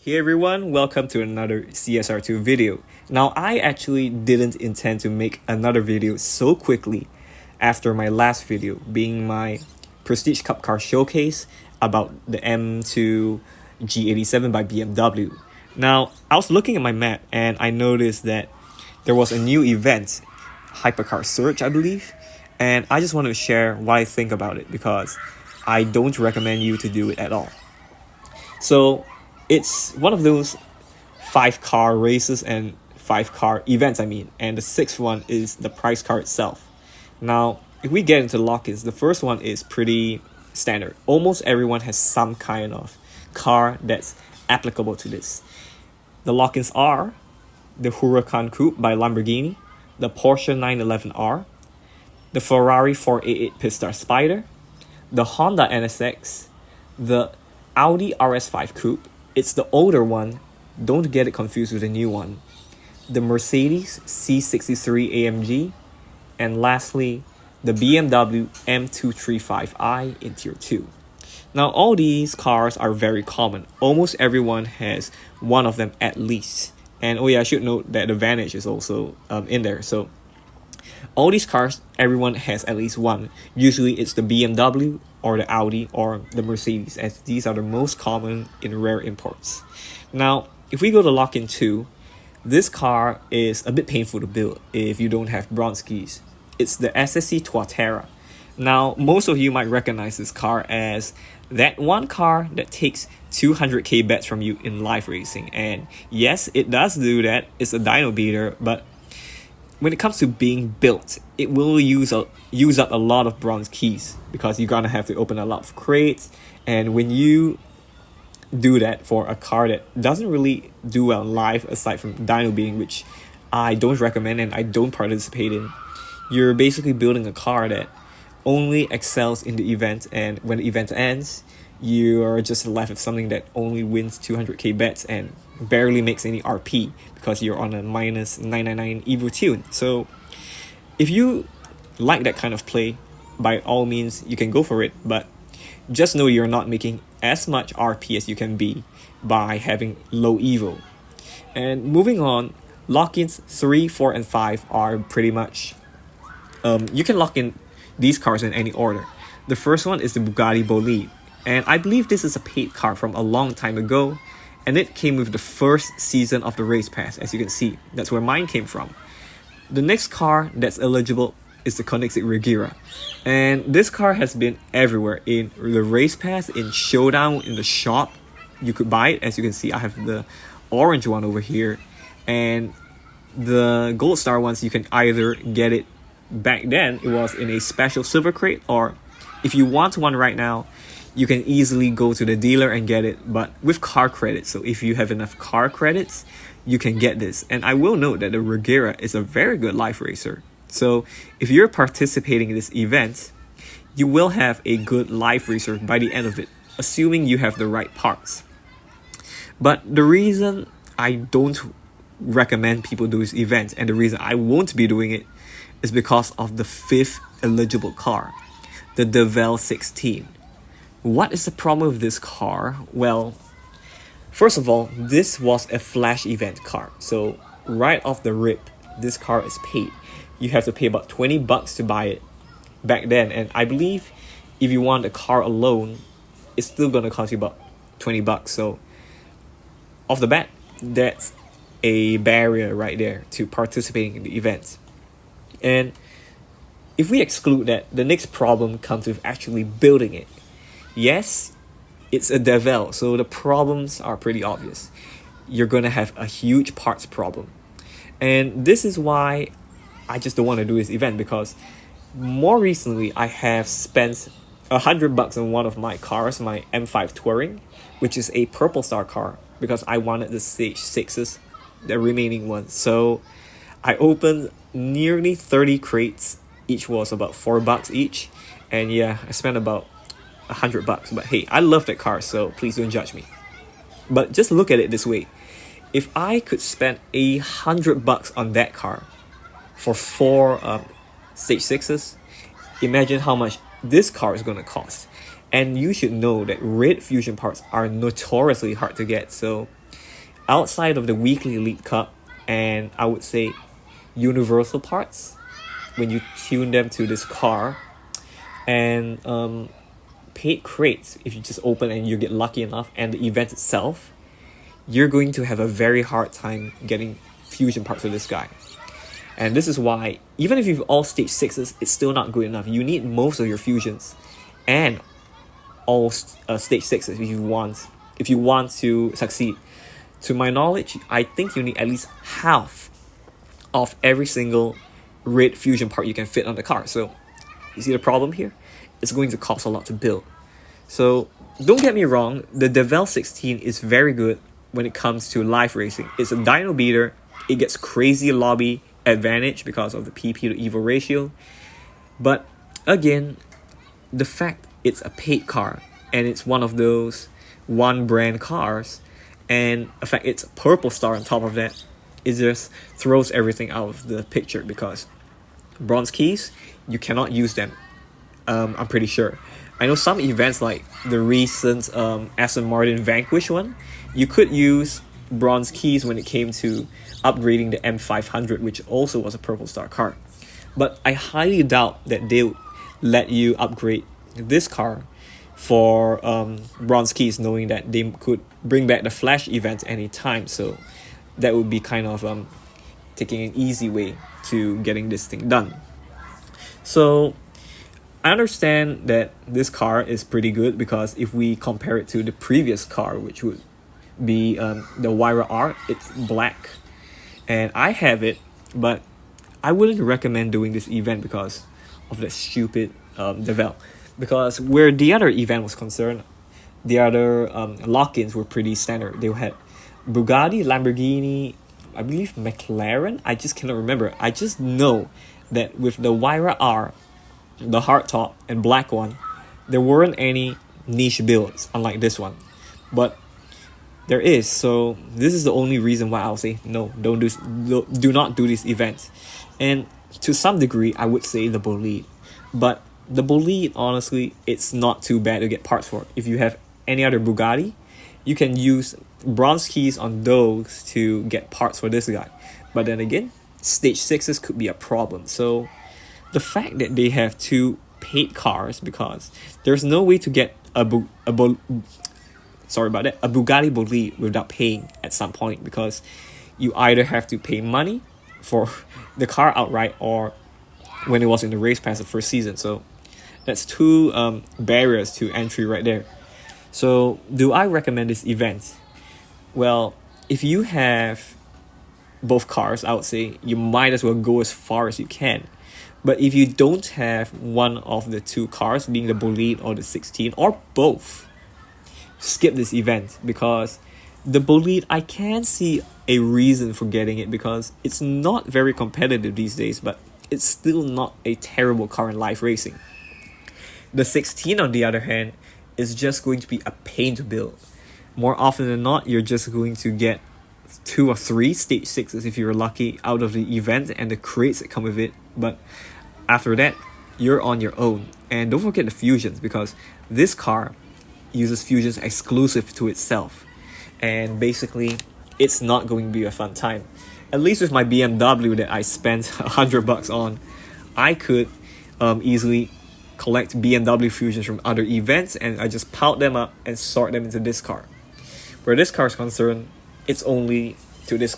Hey everyone, welcome to another CSR2 video. Now I actually didn't intend to make another video so quickly after my last video being my Prestige Cup car showcase about the M2 G87 by BMW. Now I was looking at my map and I noticed that there was a new event, Hypercar Search I believe, and I just wanted to share what I think about it because I don't recommend you to do it at all. So it's one of those 5-car races and 5-car events, and the sixth one is the prize car itself. Now, if we get into Lockins, the first one is pretty standard. Almost everyone has some kind of car that's applicable to this. The Lockins are the Huracan Coupe by Lamborghini, the Porsche 911R, the Ferrari 488 Pistar Spider, the Honda NSX, the Audi RS5 Coupe. It's the older one, don't get it confused with the new one. The Mercedes C63 AMG, and lastly, the BMW M235i in Tier 2. Now all these cars are very common. Almost everyone has one of them at least. And oh yeah, I should note that the Vantage is also in there. So all these cars, everyone has at least one. Usually it's the BMW or the Audi or the Mercedes, as these are the most common in rare imports. Now, if we go to Lock-in 2, this car is a bit painful to build if you don't have bronze keys. It's the SSC Tuatera. Now, most of you might recognize this car as that one car that takes 200k bets from you in live racing. And yes, it does do that. It's a dyno beater, but when it comes to being built, it will use up a lot of bronze keys because you're gonna have to open a lot of crates. And when you do that for a car that doesn't really do well live, aside from dyno beating, which I don't recommend and I don't participate in, you're basically building a car that only excels in the event, and when the event ends, you're just left with something that only wins 200k bets and barely makes any RP because you're on a minus 999 Evo tune. So if you like that kind of play, by all means you can go for it, but just know you're not making as much RP as you can be by having low Evo. And moving on, lock-ins 3, 4, and 5 are pretty much you can lock in these cars in any order. The first one is the Bugatti Bolide, and I believe this is a paid car from a long time ago, and it came with the first season of the race pass. As you can see, that's where mine came from. The next car that's eligible is the Koenigsegg Regera, and this car has been everywhere in the race pass, in showdown, in the shop. You could buy it. As you can see, I have the orange one over here, and the gold star ones you can either get it. Back then it was in a special silver crate, or if you want one right now, you can easily go to the dealer and get it, but with car credits. So if you have enough car credits, you can get this. And I will note that the Regera is a very good life racer. So if you're participating in this event, you will have a good life racer by the end of it, assuming you have the right parts. But the reason I don't recommend people do this event, and the reason I won't be doing it, is because of the 5th eligible car, the Devel 16. What is the problem with this car? Well, first of all, this was a flash event car. So right off the rip, this car is paid. You have to pay about 20 bucks to buy it back then. And I believe if you want a car alone, it's still going to cost you about 20 bucks. So off the bat, that's a barrier right there to participating in the event. And if we exclude that, the next problem comes with actually building it. Yes, it's a Devel, so the problems are pretty obvious. You're going to have a huge parts problem. And this is why I just don't want to do this event, because more recently I have spent $100 on one of my cars, my M5 Touring, which is a purple star car, because I wanted the stage 6s, the remaining ones. So I opened nearly 30 crates. Each was about $4 each, and yeah, I spent about $100. But hey, I love that car, so please don't judge me. But just look at it this way: if I could spend $100 on that car for 4 stage 6s, imagine how much this car is going to cost. And you should know that red fusion parts are notoriously hard to get. So outside of the weekly Elite Cup and I would say universal parts, when you tune them to this car, and paid crates, if you just open and you get lucky enough, and the event itself, you're going to have a very hard time getting fusion parts for this guy. And this is why, even if you've all stage 6s, it's still not good enough. You need most of your fusions and all stage 6s if you want to succeed. To my knowledge, I think you need at least half of every single red fusion part you can fit on the car. So you see the problem here? It's going to cost a lot to build. So don't get me wrong, the Devel 16 is very good when it comes to live racing. It's a dyno beater. It gets crazy lobby advantage because of the PP to EVO ratio. But again, the fact it's a paid car and it's one of those one brand cars, and in fact it's a purple star on top of that, it just throws everything out of the picture, because bronze keys, you cannot use them. I'm pretty sure. I know some events like the recent Aston Martin Vanquish one, you could use bronze keys when it came to upgrading the M500, which also was a purple star car. But I highly doubt that they'll let you upgrade this car for bronze keys, knowing that they could bring back the Flash event anytime. So that would be kind of taking an easy way to getting this thing done. So I understand that this car is pretty good, because if we compare it to the previous car, which would be the Wyra R, it's black. And I have it, but I wouldn't recommend doing this event because of that stupid Devel. Because where the other event was concerned, the other lock-ins were pretty standard. They had Bugatti, Lamborghini, I believe McLaren. I just cannot remember. I just know that with the Wyra R, the hardtop and black one, there weren't any niche builds unlike this one. But there is. So this is the only reason why I'll say no, do not do these events. And to some degree, I would say the Bolide. But the Bolide, honestly, it's not too bad to get parts for. If you have any other Bugatti, you can use bronze keys on those to get parts for this guy. But then again, stage 6s could be a problem. So the fact that they have two paid cars, because there's no way to get a Bugatti Bolide without paying at some point, because you either have to pay money for the car outright, or when it was in the race pass the first season. So that's two barriers to entry right there. So do I recommend this event? Well, if you have both cars, I would say you might as well go as far as you can. But if you don't have one of the two cars, being the Bolide or the 16, or both, skip this event, because the Bolide, I can see a reason for getting it, because it's not very competitive these days, but it's still not a terrible car in live racing. The 16, on the other hand, is just going to be a pain to build. More often than not, you're just going to get 2 or 3 stage 6s if you're lucky out of the event and the crates that come with it. But after that, you're on your own. And don't forget the fusions, because this car uses fusions exclusive to itself. And basically, it's not going to be a fun time. At least with my BMW that I spent $100 on, I could easily collect BMW fusions from other events, and I just piled them up and sort them into this car. Where this car is concerned, it's only to this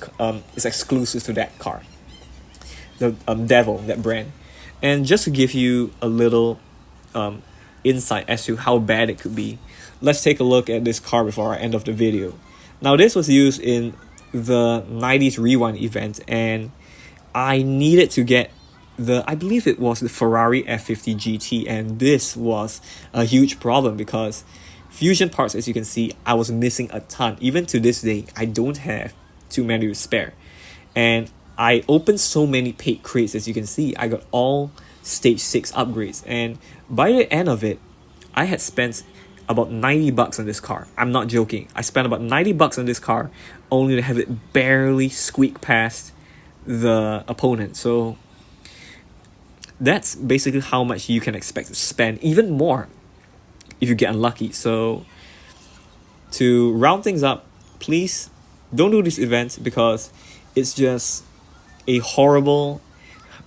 it's exclusive to that car, the Devel, that brand. And just to give you a little insight as to how bad it could be, let's take a look at this car before I end of the video. Now, this was used in the 90s Rewind event, and I needed to get I believe it was the Ferrari F50 GT, and this was a huge problem because fusion parts, as you can see, I was missing a ton. Even to this day, I don't have too many to spare. And I opened so many paid crates, as you can see. I got all stage 6 upgrades, and by the end of it, I had spent about $90 on this car. I'm not joking. I spent about $90 on this car only to have it barely squeak past the opponent. So that's basically how much you can expect to spend, even more if you get unlucky. So to round things up, please don't do these events because it's just a horrible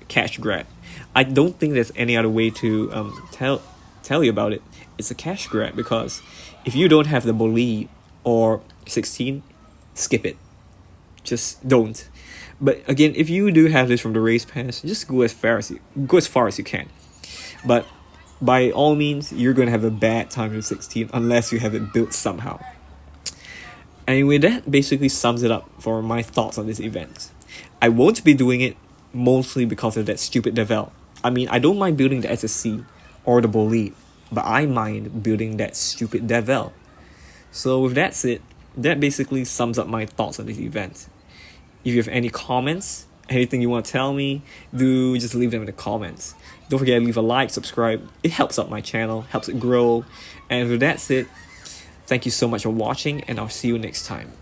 cash grab. I don't think there's any other way to tell you about it. It's a cash grab because if you don't have the bolide or 16, skip it. Just don't. But again, if you do have this from the race pass, just go as far as you can. But by all means, you're gonna have a bad time with 16 unless you have it built somehow. Anyway, that basically sums it up for my thoughts on this event. I won't be doing it mostly because of that stupid Devel. I mean, I don't mind building the SSC or the bolide, but I mind building that stupid Devel. So with that said, that basically sums up my thoughts on this event. If you have any comments, anything you want to tell me, do just leave them in the comments. Don't forget to leave a like, subscribe. It helps out my channel, helps it grow. And with that said, thank you so much for watching, and I'll see you next time.